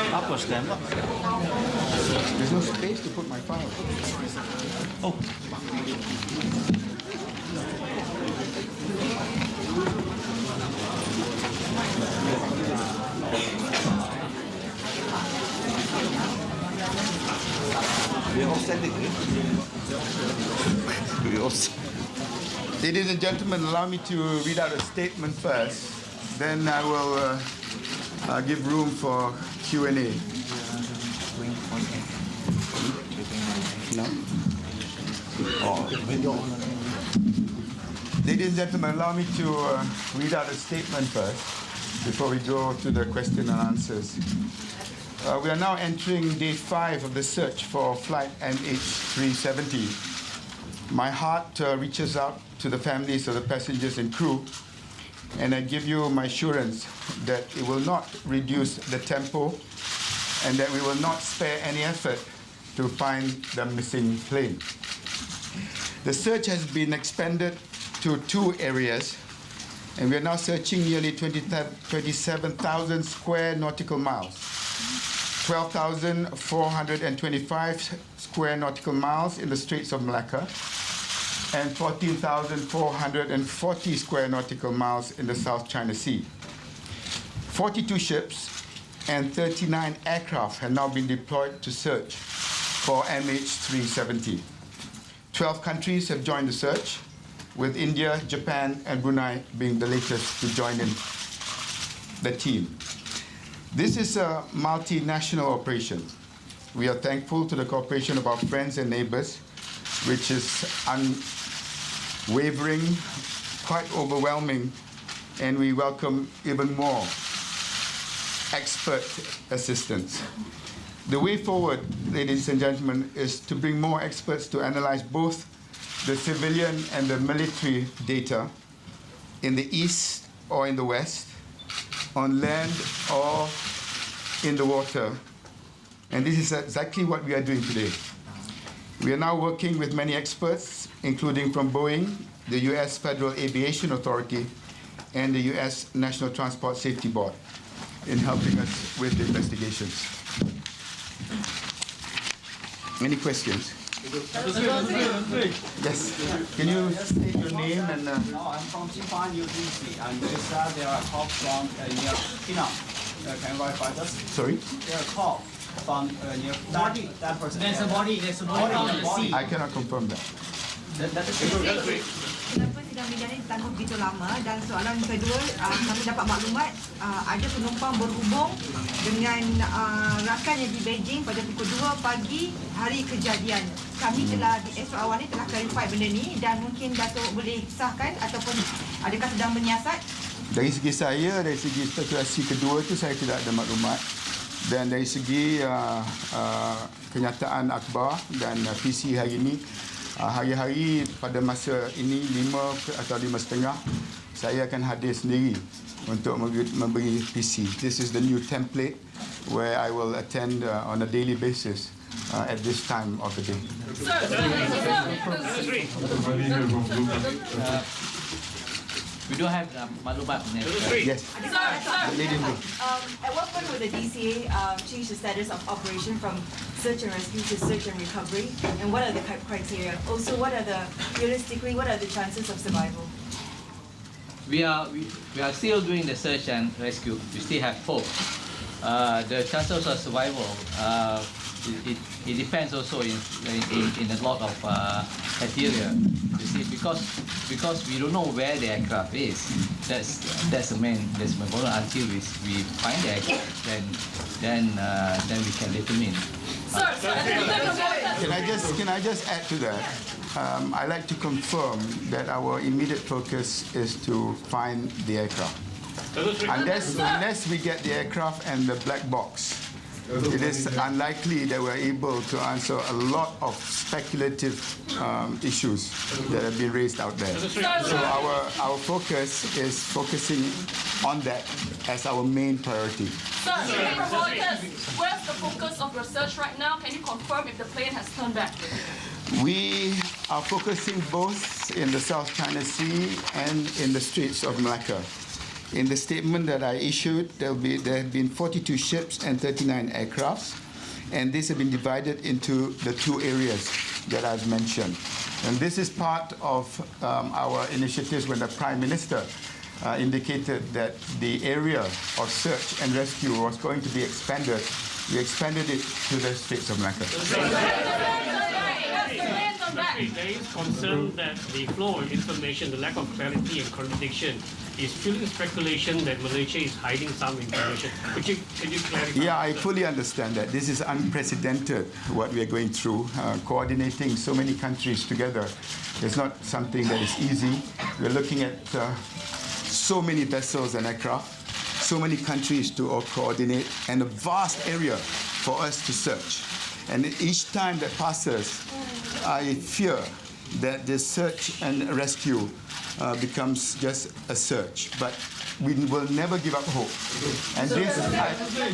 There's no space to put my file. Oh. Ladies and gentlemen, allow me to read out a statement first. Then I will give room for Q&A. No? Ladies and gentlemen, allow me to read out a statement first before we go to the question and answers. We are now entering day 5 of the search for flight MH370. My heart reaches out to the families of the passengers and crew, and I give you my assurance that it will not reduce the tempo and that we will not spare any effort to find the missing plane. The search has been expanded to 2 areas, and we are now searching nearly 27,000 square nautical miles, 12,425 square nautical miles in the Straits of Malacca, and 14,440 square nautical miles in the South China Sea. 42 ships and 39 aircraft have now been deployed to search for MH370. 12 countries have joined the search, with India, Japan, and Brunei being the latest to join in the team. This is a multinational operation. We are thankful to the cooperation of our friends and neighbors, which is unwavering, quite overwhelming, and we welcome even more expert assistance. The way forward, ladies and gentlemen, is to bring more experts to analyze both the civilian and the military data in the east or in the west, on land or in the water. And this is exactly what we are doing today. We are now working with many experts, including from Boeing, the US Federal Aviation Authority, and the US National Transport Safety Board in helping us with the investigations. Any questions? Yes. Can you state your name and... No, I'm from Xinhuan University, and there are talks from near Penang. Can you verify this? Sorry? There are talks from near that person. There's a body on the sea. I cannot confirm that. Kenapa sidang media ini ditangguh begitu lama? Dan soalan kedua, kami dapat maklumat ada penumpang berhubung dengan rakannya di Beijing pada pukul 2 pagi hari kejadian. Kami telah di esok awal ni telah clarify benda ni, dan mungkin Dato boleh sahkan ataupun adakah sedang menyiasat? Dari segi saya, dari segi spekulasi kedua itu saya tidak ada maklumat. Dan dari segi kenyataan akhbar dan PC hari ini, hari-hari pada masa ini 5 atau 5.30 saya akan hadir sendiri untuk memberi PC. This is the new template where I will attend on a daily basis at this time of the day. We don't have maklumat. Yes. Ladies and At what point will the DCA change the status of operation from search and rescue to search and recovery? And what are the criteria? Also, realistically, what are the chances of survival? We are still doing the search and rescue. We still have hope. The chances of survival, it depends also in a lot of criteria. You see, because we don't know where the aircraft is. That's the main problem. Until we find the aircraft, then we can determine. Can I just add to that? I like to confirm that our immediate focus is to find the aircraft. Unless we get the aircraft and the black box, it is unlikely that we're able to answer a lot of speculative issues that have been raised out there. So our focus is focusing on that as our main priority. Sir, where's the focus of your search right now? Can you confirm if the plane has turned back? We are focusing both in the South China Sea and in the Straits of Malacca. In the statement that I issued, there have been 42 ships and 39 aircrafts, and these have been divided into the two areas that I've mentioned. And this is part of our initiatives when the Prime Minister indicated that the area of search and rescue was going to be expanded. We expanded it to the Straits of Malacca. There is concern that the flow of information, the lack of clarity and contradiction is fueling speculation that Malaysia is hiding some information. Could you clarify? Yeah, I fully understand that. This is unprecedented, what we are going through. Coordinating so many countries together is not something that is easy. We're looking at so many vessels and aircraft, so many countries to all coordinate, and a vast area for us to search. And each time that passes, I fear that the search and rescue becomes just a search. But we will never give up hope. And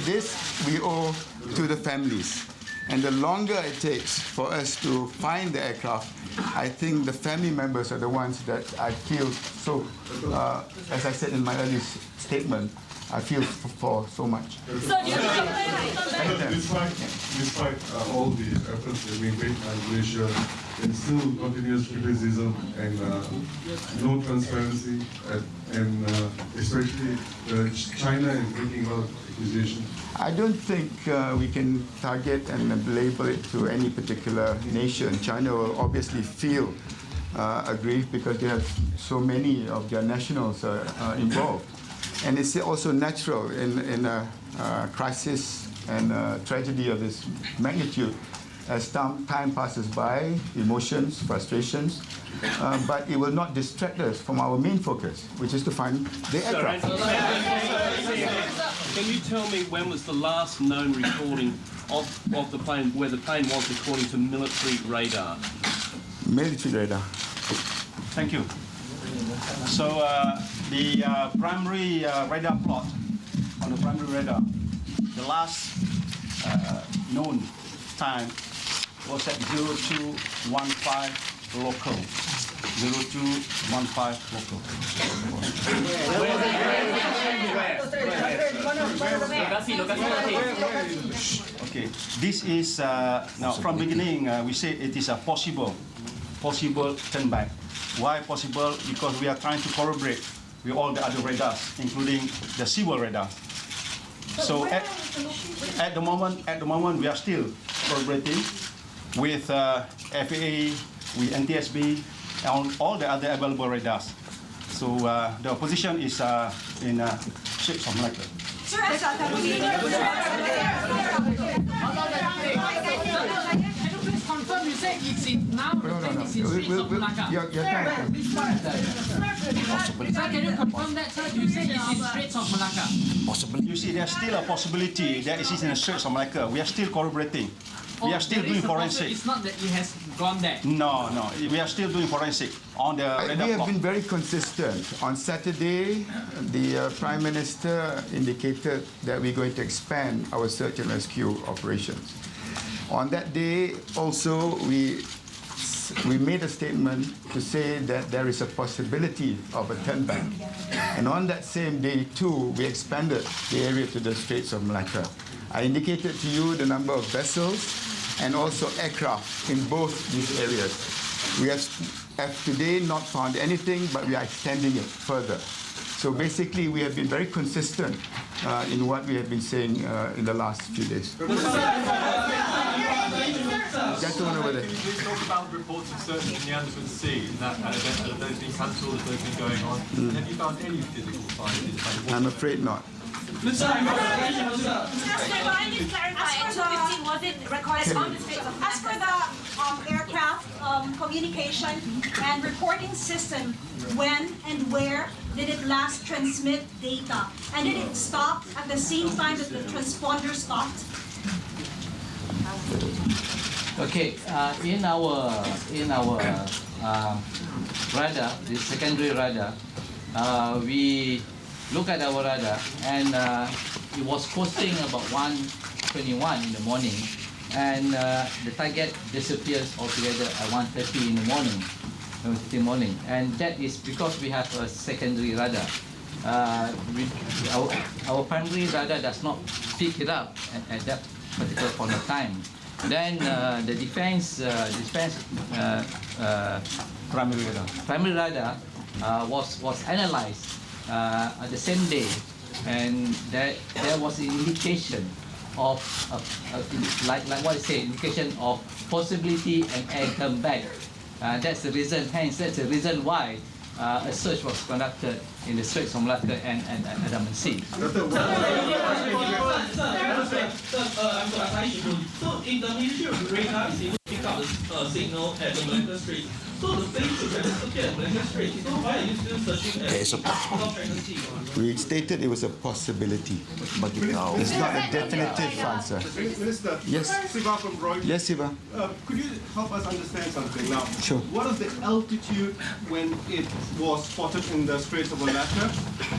this we owe to the families. And the longer it takes for us to find the aircraft, I think the family members are the ones that I feel so, as I said in my earlier statement, I feel for so much. So do you Despite all the efforts that we make by Malaysia, and still continuous criticism and no transparency, and especially China is making a lot of accusations. I don't think we can target and label it to any particular nation. China will obviously feel aggrieved because they have so many of their nationals involved. And it's also natural in a crisis and a tragedy of this magnitude. As time passes by, emotions, frustrations, but it will not distract us from our main focus, which is to find the aircraft. Can you tell me when was the last known recording of the plane, where the plane was according to military radar? Military radar. Thank you. So the primary radar plot on the primary radar, the last known time was at 0215 local. 0215 local. Okay, this is now from beginning we say it is a possible turn back. Why possible? Because we are trying to corroborate with all the other radars, including the seawall radar. So at the moment we are still corroborating with FAA, with NTSB, and all the other available radars. So the position is in Straits of Malacca. Confirm, you say it's in now, it's in Straits of Malacca. Sir, can you confirm that, sir? You say it's in Straits of Malacca. You see, there's still a possibility that it is in the Straits of Malacca. We are still corroborating. We are still doing forensic. It's not that it has gone there. No, we are still doing forensic on the radar. We have been very consistent. On Saturday, the Prime Minister indicated that we're going to expand our search and rescue operations. On that day, also, we made a statement to say that there is a possibility of a turn back. And on that same day, too, we expanded the area to the Straits of Malacca. I indicated to you the number of vessels and also aircraft in both these areas. We have today not found anything, but we are extending it further. So basically, we have been very consistent in what we have been saying in the last few days. Gentleman over there. Can you talk about reports of search in the Andaman Sea, that those been cancelled, that those been going on? Have you found any physical signs? I'm afraid not. As for the aircraft communication and reporting system, when and where did it last transmit data? And did it stop at the same time that the transponder stopped? Okay, in our radar, the secondary radar, we look at our radar, and it was posting about 1:21 in the morning, and the target disappears altogether at 1:30 in the morning, and that is because we have a secondary radar. our primary radar does not pick it up at that particular point of time. Then the defense primary radar was analyzed at the same day, and there was an indication of like what I say, indication of possibility an air come back. That's the reason. Hence, that's the reason why a search was conducted in the Straits of Malacca and Andaman Sea. So if the military radar is able to pick up the signal at the Malacca Strait, so the plane should have disappeared at Malacca Strait. So why are you still searching at South China Sea? We stated it was a possibility, but it's not a definitive answer. Minister, Yes. Siva from Reuters. Yes, Siva. Could you help us understand something now? Sure. What is the altitude when it was spotted in the Straits of Malacca?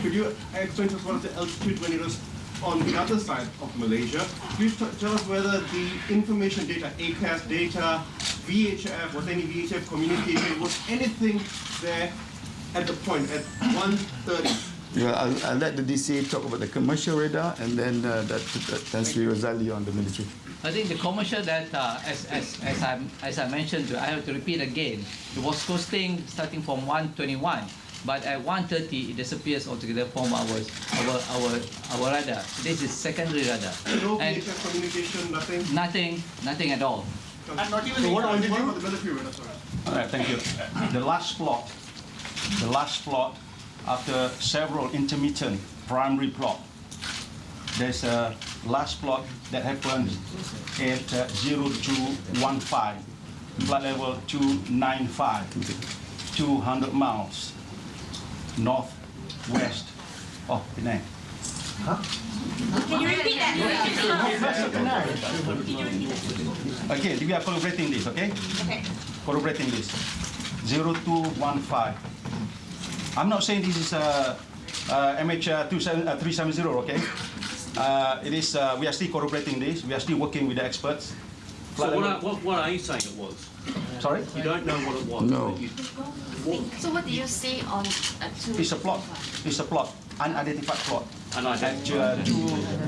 Could you explain to us what is the altitude when it was on the other side of Malaysia? Could you tell us whether the information data, ACAS data, VHF, was any VHF communication, was anything there at the point at 1:30? Yeah, I'll let the DCA talk about the commercial radar, and then Tan Sri Rosali on the military. I think the commercial data, as I mentioned, I have to repeat again, it was costing starting from 121, but at 130 it disappears altogether from our radar. This is secondary radar. No And VHF communication, nothing? Nothing at all. And not even what about the military radar? Sorry. All right, thank you. The last plot, after several intermittent primary plot, there's a last plot that happened at 0215, flight level 295, 200 miles northwest of Penang. Can you repeat that? Okay, we are corroborating this, okay? Okay. Corroborating this. 0215. I'm not saying this is MH370, okay? It is. We are still corroborating this. We are still working with the experts. So what are you saying it was? Sorry? You don't know what it was? No. So what do you say on It's a plot. It's a plot. Unidentified plot. Unidentified. At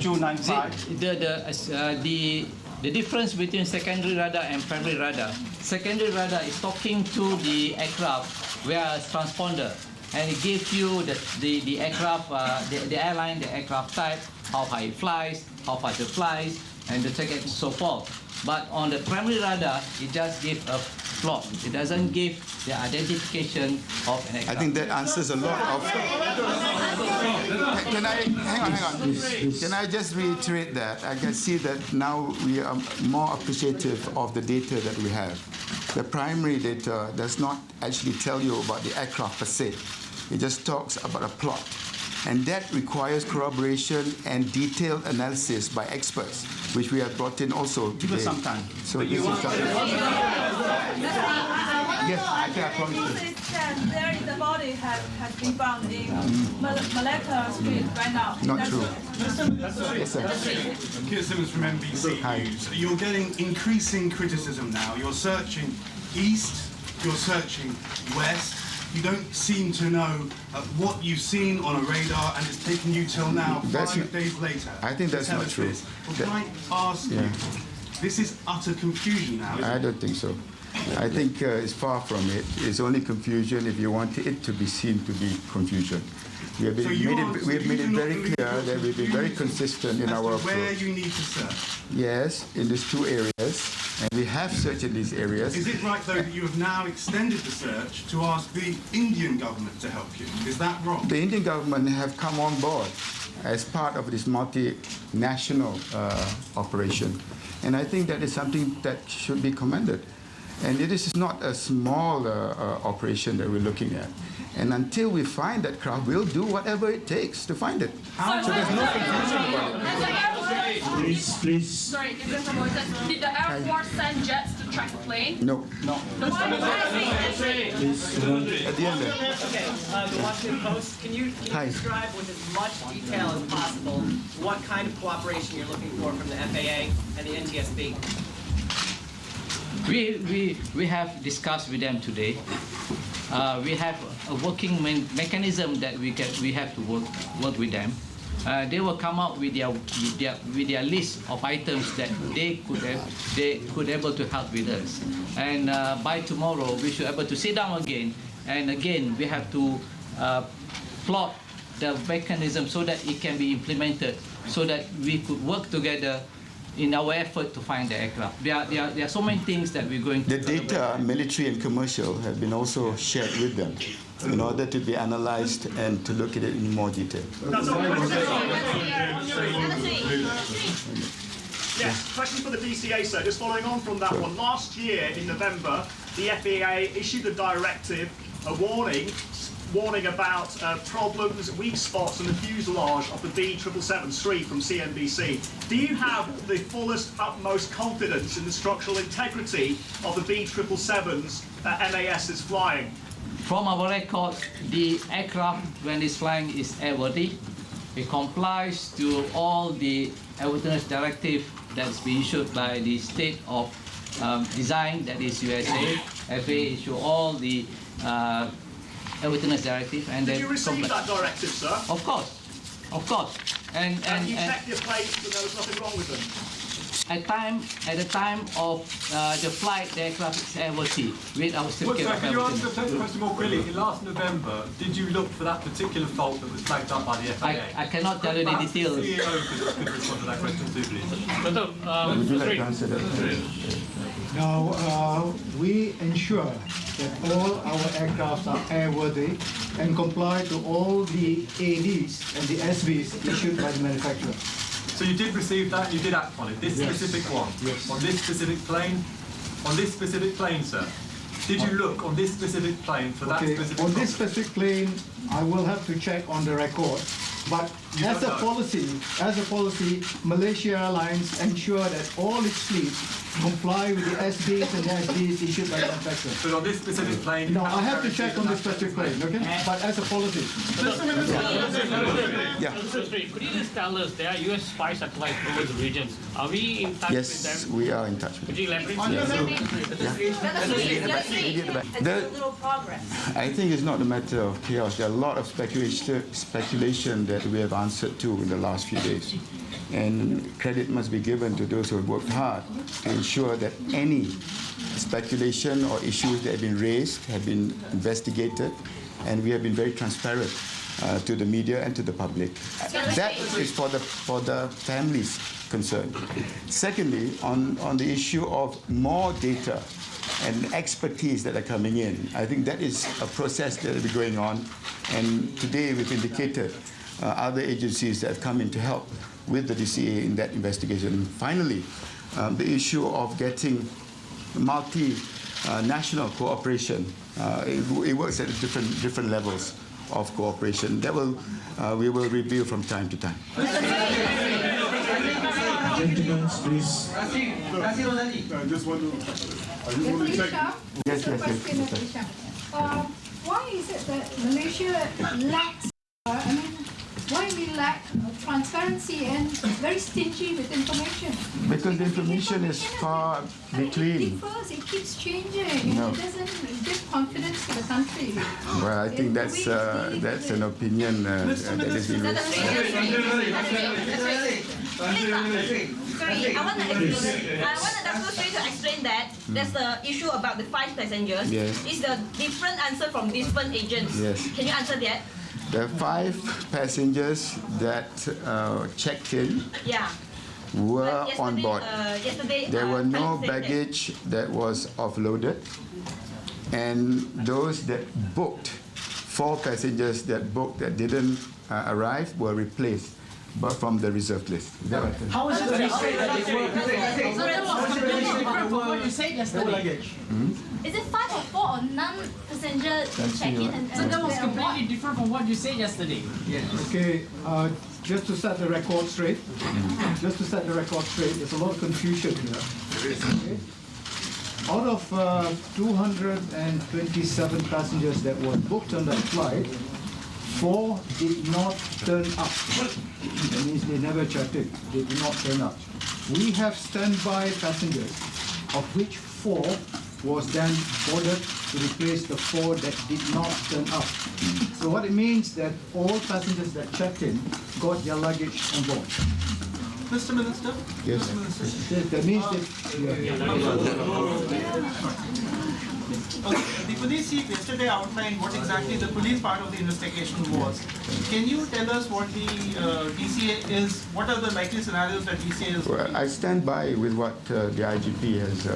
295. The difference between secondary radar and primary radar. Secondary radar is talking to the aircraft via transponder, and it gives you the aircraft, the airline, the aircraft type, how high it flies, how fast it flies, and the target and so forth. But on the primary radar, it just gives a plot. It doesn't give the identification of an aircraft. I think that answers a lot of. Can I hang on? Can I just reiterate that? I can see that now we are more appreciative of the data that we have. The primary data does not actually tell you about the aircraft per se. It just talks about a plot. And that requires corroboration and detailed analysis by experts, which we have brought in also today. Give us some time. So this is something. Yes, I promise you. There is a body has been found in Malacca Street right now. Not true. Yes, sir. Peter Simmons from NBC News. You're getting increasing criticism now. You're searching east, you're searching west. You don't seem to know what you've seen on a radar, and it's taken you till now, 5 days later. I think that's not true. Well, can I ask you, this is utter confusion now, isn't I it? don't think so. I think it's far from it. It's only confusion if you want it to be seen to be confusion. We have made it very clear that we've been very consistent in our approach. Where you need to search. Yes, in these two areas, and we have searched in these areas. Is it right, though, that you have now extended the search to ask the Indian government to help you? Is that wrong? The Indian government have come on board as part of this multinational operation. And I think that is something that should be commended. And this is not a small operation that we're looking at. And until we find that craft, we'll do whatever it takes to find it. So there's no confusion about it. Please. Sorry, did the Air Force send jets to track the plane? No. Why At the end there. Okay, the Washington Post, can you describe with as much detail as possible what kind of cooperation you're looking for from the FAA and the NTSB? We have discussed with them today, we have a working mechanism that we have to work with them. They will come out with their list of items that they could able to help with us. And by tomorrow, we should be able to sit down again. And again, we have to plot the mechanism so that it can be implemented, so that we could work together in our effort to find the aircraft. There are so many things that we're going to... The data, military and commercial, have been also shared with them in order to be analyzed and to look at it in more detail. Yes, question for the DCA, sir. Just following on from that one. Last year, in November, the FAA issued a directive, a warning about problems, weak spots in the fuselage of the B777 Seri from CNBC. Do you have the fullest, utmost confidence in the structural integrity of the B777s that MAS is flying? From our records, the aircraft, when it's flying, is airworthy. It complies to all the airworthiness directive that's been issued by the state of design, that is USA. FAA issue all the airworthiness directive, and did you receive that directive, sir? Of course, of course. And you checked your planes and there was nothing wrong with them? At the time of the flight, the aircraft is airworthy with our certificate of Can you answer airworthiness. the question more clearly? In last November, did you look for that particular fault that was flagged up by the FAA? I cannot tell you the details. The CEO could respond to that question too, please. Would you like to answer that? Now, we ensure that all our aircraft are airworthy and comply to all the ADs and the SVs issued by the manufacturer. So you did receive that, you did act on it, this specific one? Yes. On this specific plane? On this specific plane, sir? Did you look on this specific plane for that specific on this specific plane, I will have to check on the record. But as a policy, Malaysia Airlines ensure that all its fleet comply with the SBs and the SDs issued by the manufacturer. But on this specific plane... No, I have to check on this specific plane, okay? But as a policy. Could you just tell us, there are US spy satellites over the regions. Are we in touch with them? Yes, we are in touch with them. Could you elaborate? I think it's not a matter of chaos. There are a lot of speculation that we have answered to in the last few days. And credit must be given to those who have worked hard to ensure that any speculation or issues that have been raised have been investigated, and we have been very transparent to the media and to the public. That is for the families concerned. Secondly, on the issue of more data and expertise that are coming in, I think that is a process that will be going on, and today we've indicated other agencies that have come in to help with the DCA in that investigation. Finally, the issue of getting multinational cooperation. It works at different levels of cooperation. That we will review from time to time. Gentlemen, please. I just want to check. Yes. Why is it that Malaysia lacks, why we lack transparency and very stingy with information? Because the information is far between. It keeps changing. No. It doesn't give confidence to the country. Well, I think that's an opinion that has been raised. Sorry, I want Dato to explain that there's the issue about the 5 passengers. Yes. It's the different answer from different agents. Yes. Can you answer that? The 5 passengers that checked in were on board. There were no baggage that was offloaded, and those that booked, 4 passengers that booked that didn't arrive were replaced, but from the reserved list. Is that right? How is it that you say that they were different from what you said yesterday? Is it 5 or 4 or non-passenger check-in? So that was completely different from what you said yesterday. Okay, just to set the record straight, there's a lot of confusion here. Okay. Out of 227 passengers that were booked on that flight, 4 did not turn up. That means they never checked in. They did not turn up. We have standby passengers, of which 4 was then boarded to replace the 4 that did not turn up. So what it means that all passengers that checked in got their luggage on board. Mr. Minister? Yes. Mr. Minister? That means that... Okay, the police chief yesterday outlined what exactly the police part of the investigation was. Can you tell us what the DCA is? What are the likely scenarios that DCA is? Well, I stand by with what the IGP has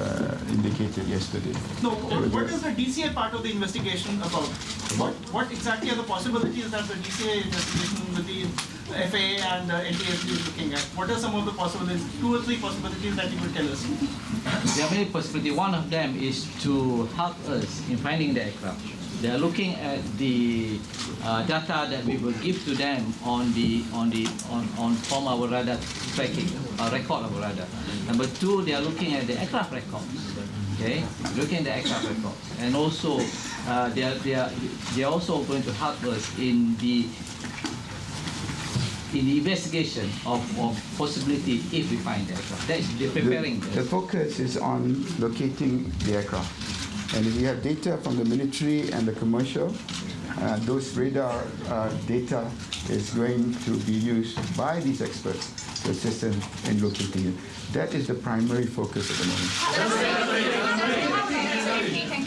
indicated yesterday. No, what is the DCA part of the investigation about? What exactly are the possibilities that the DCA investigation with the FAA and NTSB is looking at? What are some of the possibilities, 2 or 3 possibilities that you could tell us? There are many possibilities. One of them is to help us in finding the aircraft. They are looking at the data that we will give to them on from our radar tracking, record of radar. Number 2, they are looking at the aircraft records. Okay, looking at the aircraft records, and also they are also going to help us in the investigation of possibility if we find the aircraft. That's they're preparing. The focus is on locating the aircraft. And if we have data from the military and the commercial, those radar data is going to be used by these experts to assist them in locating it. That is the primary focus at the moment.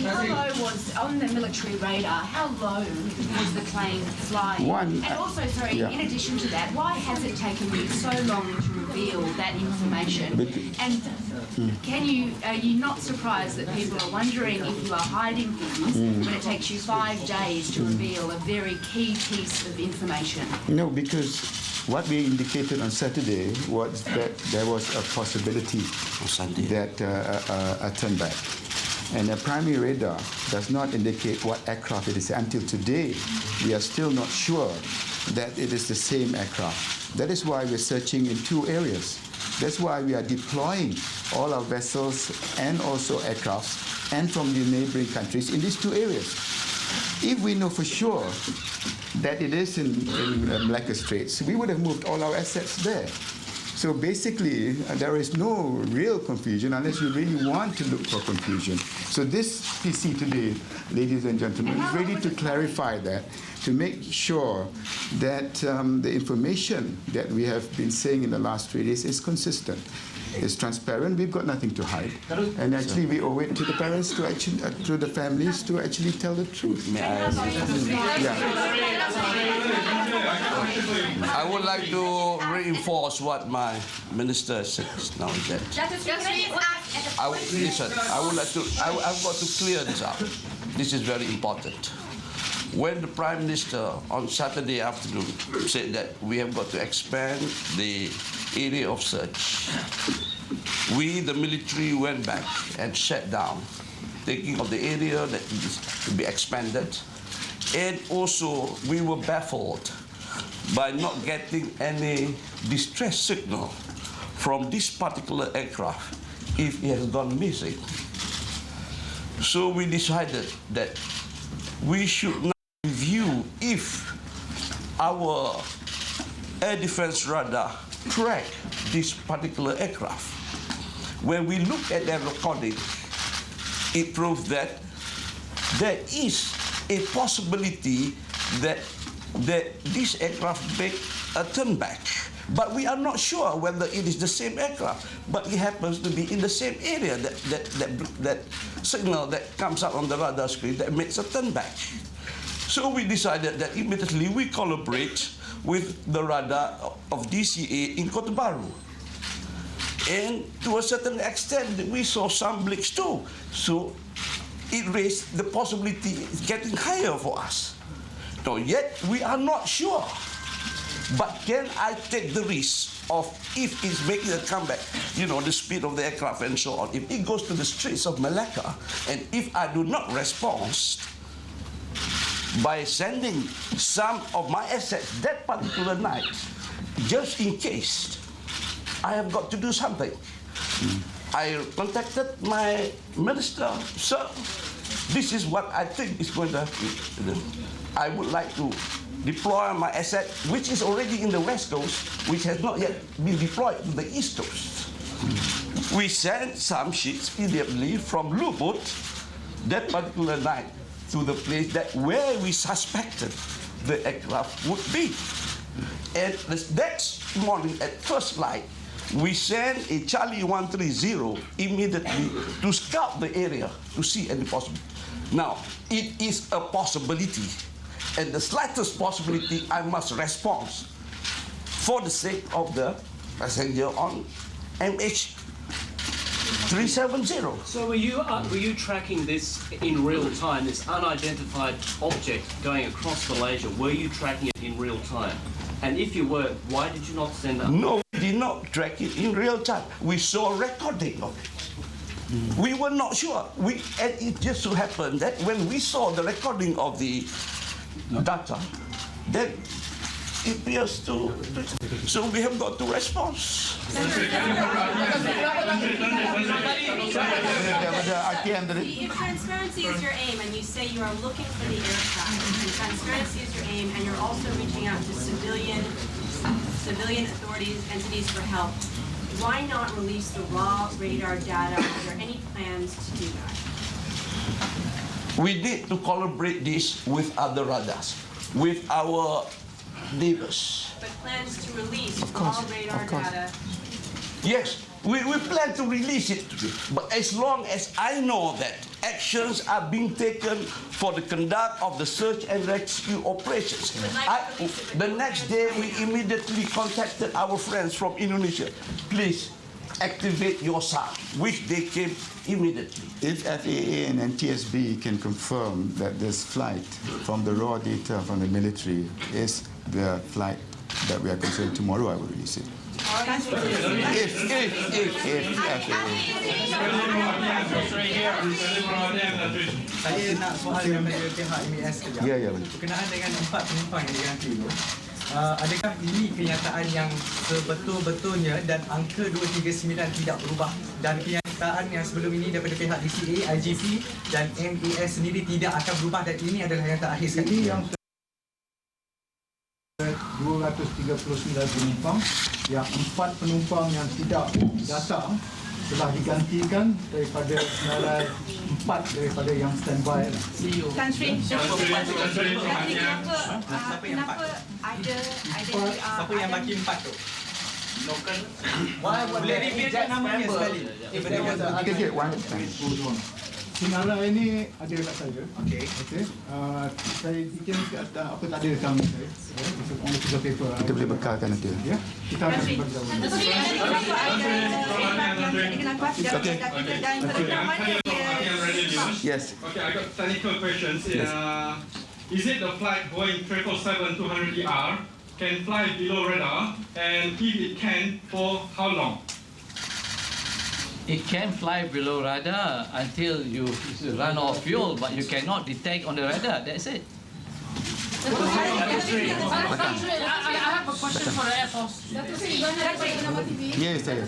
How low was, on the military radar, how low was the plane flying? And also, sorry, in addition to that, why has it taken you so long to reveal that information? And are you not surprised that people are wondering if you are hiding things when it takes you 5 days to reveal a very key piece of information? No, because what we indicated on Saturday was that there was a possibility that a turn back. And a primary radar does not indicate what aircraft it is. Until today, we are still not sure that it is the same aircraft. That is why we're searching in 2 areas. That's why we are deploying all our vessels and also aircrafts and from the neighboring countries in these 2 areas. If we know for sure that it is in Malacca Straits, we would have moved all our assets there. So basically, there is no real confusion unless you really want to look for confusion. So this PC today, ladies and gentlemen, is ready to clarify that, to make sure that the information that we have been saying in the last 3 days is consistent. It's transparent. We've got nothing to hide, and actually, we owe it to the parents to actually, to the families to actually tell the truth. I would like to reinforce what my minister said now. That I've got to clear this up. This is very important. When the Prime Minister on Saturday afternoon said that we have got to expand the area of search, we, the military, went back and shut down, thinking of the area that needs to be expanded. And also, we were baffled by not getting any distress signal from this particular aircraft if it has gone missing. So we decided that we should now review if our air defense radar track this particular aircraft. When we look at their recording, it proves that there is a possibility that this aircraft make a turn back. But we are not sure whether it is the same aircraft, but it happens to be in the same area, that signal that comes out on the radar screen that makes a turn back. So we decided that immediately we collaborate with the radar of DCA in Kota Baru. And to a certain extent, we saw some blinks too. So it raised the possibility it's getting higher for us. So yet we are not sure. But can I take the risk of if it's making a comeback, you know, the speed of the aircraft and so on, if it goes to the Straits of Malacca, and if I do not respond by sending some of my assets that particular night, just in case, I have got to do something. I contacted my minister, sir, this is what I think is going to happen. I would like to deploy my asset, which is already in the West Coast, which has not yet been deployed to the East Coast. We sent some ships immediately from Lubut that particular night to the place that where we suspected the aircraft would be. And the next morning at first light, we sent a Charlie 130 immediately to scout the area to see any possibility. Now, it is a possibility, and the slightest possibility I must respond for the sake of the passenger on MH370. So were you tracking this in real time, this unidentified object going across Malaysia? Were you tracking it in real time? And if you were, why did you not send that? No, we did not track it in real time. We saw a recording of it. We were not sure. And it just so happened that when we saw the recording of the data, then it appears to. So we have got to respond. The If transparency is your aim and you say you are looking for the aircraft, and transparency is your aim and you're also reaching out to civilian authorities, entities for help, why not release the raw radar data? Are there any plans to do that? We need to collaborate this with other radars, with our neighbors. But plans to release raw radar data? Yes, we plan to release it today. But as long as I know that actions are being taken for the conduct of the search and rescue operations, the next day we immediately contacted our friends from Indonesia. Please activate your SAR, which they came immediately. If FAA and NTSB can confirm that this flight from the raw data from the military is the flight that we are considering tomorrow, I will release it. If Saya nak soal daripada pihak MAS kejap. Ya. Berkenaan dengan 4 penumpang yang diganti itu, adakah ini kenyataan yang sebetul-betulnya dan angka 239 tidak berubah, dan kenyataan yang sebelum ini daripada pihak DCA, IGP dan MAS sendiri tidak akan berubah dan ini adalah yang terakhir sekali? Ini yang 239 penumpang, yang 4 penumpang yang tidak datang telah digantikan daripada senarai 4 daripada yang standby. Tan Sri, kenapa ada Siapa yang bagi 4 tu? Boleh repeat namanya sekali? Okay, one. Senarai ini ada kat saya. Okey. Saya bikin kat atas apa tak ada kami saya. On the piece of paper. Kita boleh bekalkan nanti. Ya. Kita akan bagi Yes. Okay, I got technical questions. Yes. Is it the flight Boeing 777-200ER can fly below radar, and if it can, for how long? It can fly below radar until you run out of fuel, but you cannot detect on the radar. That's it. I have a question for the Air Force. Yes, saya.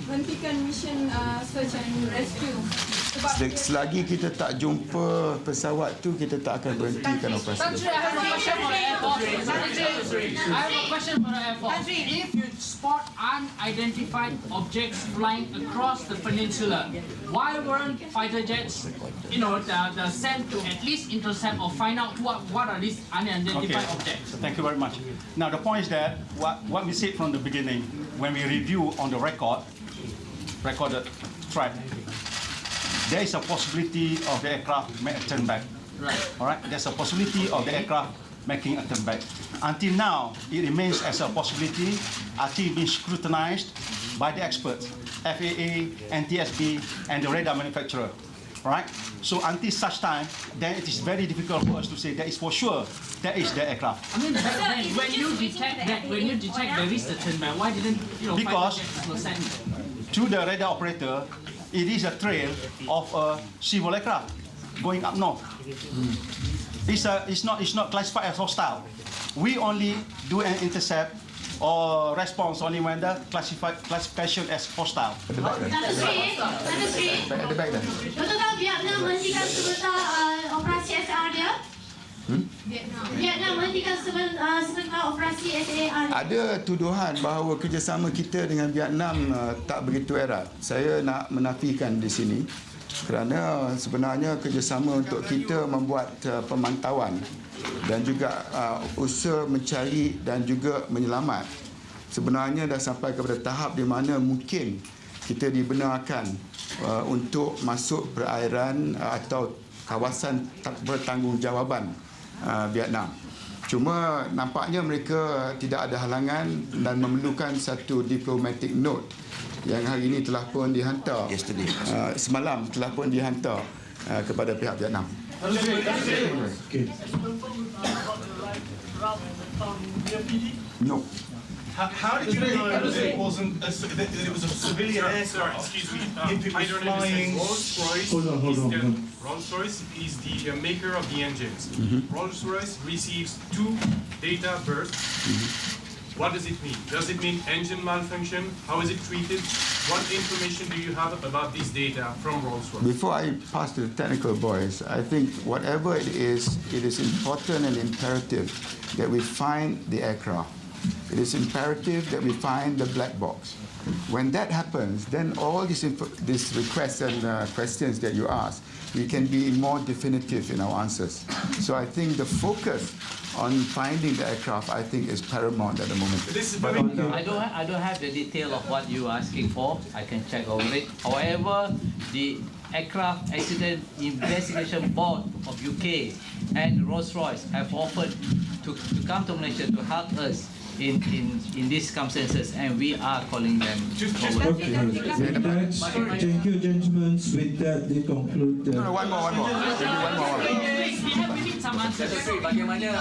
Hentikan mission search and rescue. Selagi kita tak jumpa pesawat tu, kita tak akan berhentikan operasi. I have a question for the Air Force. If you spot unidentified objects flying across the peninsula, why weren't fighter jets, sent to at least intercept or find out what are these unidentified objects? Thank you very much. Now the point is that what we said from the beginning, when we review on the recorded track, there is a possibility of the aircraft making a turn back. Right. All right. There's a possibility of the aircraft making a turn back. Until now, it remains as a possibility until being scrutinized by the experts, FAA, NTSB, and the radar manufacturer. All right. So until such time, then it is very difficult for us to say that is for sure that is the aircraft. I mean, when you detect there is a turn back, why didn't Because fighter jets sent? to the radar operator, it is a trail of a civil aircraft going up north. It's not classified as hostile. We only do an intercept or response only when the classification as hostile. Betul tak Vietnam menghentikan sebentar operasi SR dia? Vietnam menghentikan sementara operasi SAR. Ada tuduhan bahawa kerjasama kita dengan Vietnam tak begitu erat. Saya nak menafikan di sini kerana sebenarnya kerjasama untuk kita membuat pemantauan dan juga usaha mencari dan juga menyelamat sebenarnya dah sampai kepada tahap di mana mungkin kita dibenarkan untuk masuk perairan atau kawasan bertanggungjawab Vietnam. Cuma nampaknya mereka tidak ada halangan dan memerlukan satu diplomatic note yang hari ini telah pun dihantar. Semalam telah pun dihantar kepada pihak Vietnam. No. How did you know that it wasn't that it was a civilian aircraft? Excuse me. If it was flying, Rolls-Royce is the maker of the engines. Rolls-Royce receives 2 data bursts. What does it mean? Does it mean engine malfunction? How is it treated? What information do you have about this data from Rolls-Royce? Before I pass to the technical boys, I think whatever it is important and imperative that we find the aircraft. It is imperative that we find the black box. When that happens, then all these requests and questions that you ask, we can be more definitive in our answers. So I think the focus on finding the aircraft, I think, is paramount at the moment. I don't have the detail of what you are asking for. I can check over it. However, the Aircraft Accident Investigation Board of UK and Rolls-Royce have offered to come to Malaysia to help us in these circumstances, and we are calling them. Okay. With that, thank you, gentlemen. With that, they conclude the... No, one more. Bagaimana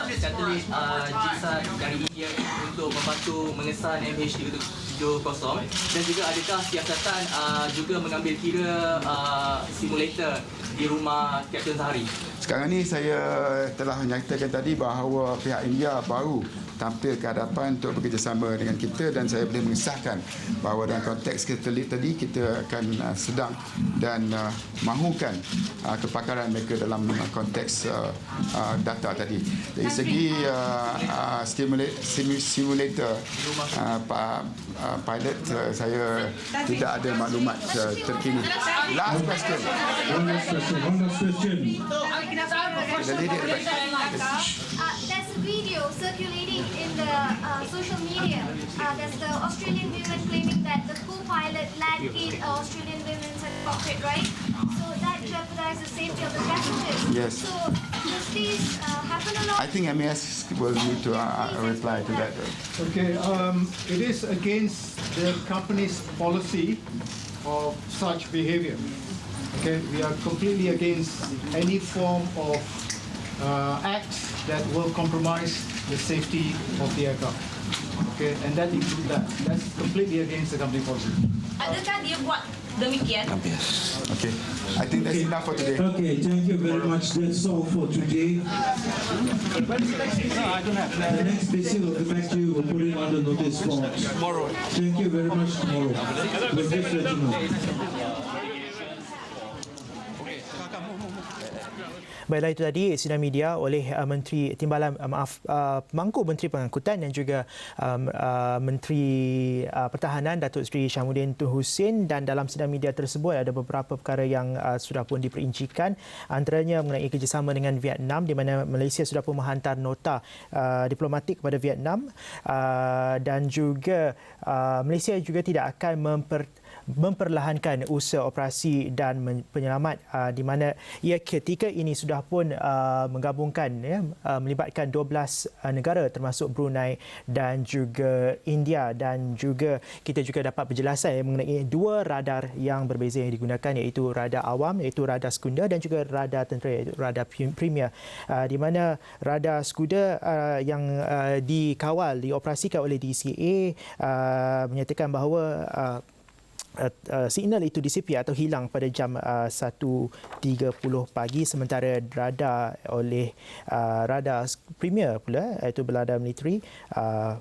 satelit GSAT dari India untuk membantu mengesan MH370 dan juga adakah siasatan juga mengambil kira simulator di rumah Kapten Seri? Sekarang ni saya telah menyatakan tadi bahawa pihak India baru tampil ke hadapan untuk bekerjasama dengan kita dan saya boleh mengesahkan bahawa dalam konteks satelit tadi kita akan sedang dan mahukan kepakaran mereka dalam konteks data tadi. Dari segi simulator pilot saya tidak ada maklumat terkini. Last question. One last question. There's a video circulating in the social media. There's the Australian women claiming that the co-pilot landed in Australian women's cockpit, right? So that jeopardizes the safety of the passengers. Yes. So does this happen a lot? I think MES will need to reply to that. Okay, it is against the company's policy of such behavior. Okay, we are completely against any form of acts that will compromise the safety of the aircraft. Okay, and that includes that. That's completely against the company policy. Adakah dia buat demikian? Okay, I think that's enough for today. Okay, thank you very much. That's all for today. The next visit will be back to you. We'll put it on the notice board. Tomorrow. Thank you very much. Tomorrow. We'll just let you know. Baiklah, itu tadi sidang media oleh Menteri Timbalan Pemangku Menteri Pengangkutan dan juga Menteri Pertahanan Dato Seri Hishammuddin Tun Hussein, dan dalam sidang media tersebut ada beberapa perkara yang sudah pun diperincikan, antaranya mengenai kerjasama dengan Vietnam di mana Malaysia sudah pun menghantar nota diplomatik kepada Vietnam dan juga Malaysia juga tidak akan memperlahankan usaha operasi dan penyelamat di mana ia ketika ini sudah pun menggabungkan melibatkan 12 negara termasuk Brunei dan juga India, dan juga kita juga dapat penjelasan mengenai 2 radar yang berbeza yang digunakan, iaitu radar awam, iaitu radar sekunder, dan juga radar tentera, iaitu radar premier, di mana radar sekunder yang dikawal dioperasikan oleh DCA menyatakan bahawa signal itu disipi atau hilang pada jam 1.30 pagi, sementara radar oleh radar premier pula, iaitu radar militeri,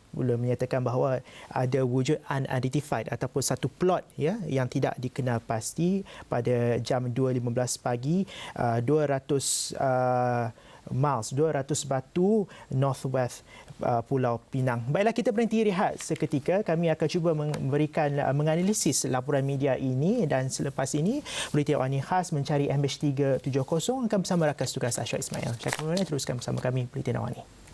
pula menyatakan bahawa ada wujud unidentified ataupun satu plot yang tidak dikenal pasti pada jam 2.15 pagi 200 miles, 200 batu northwest Pulau Pinang. Baiklah, kita berhenti rehat seketika. Kami akan cuba menganalisis laporan media ini, dan selepas ini Berita Wani Khas mencari MH370 akan bersama rakan tugas Ashraf Ismail. Saya akan teruskan bersama kami Berita Wani.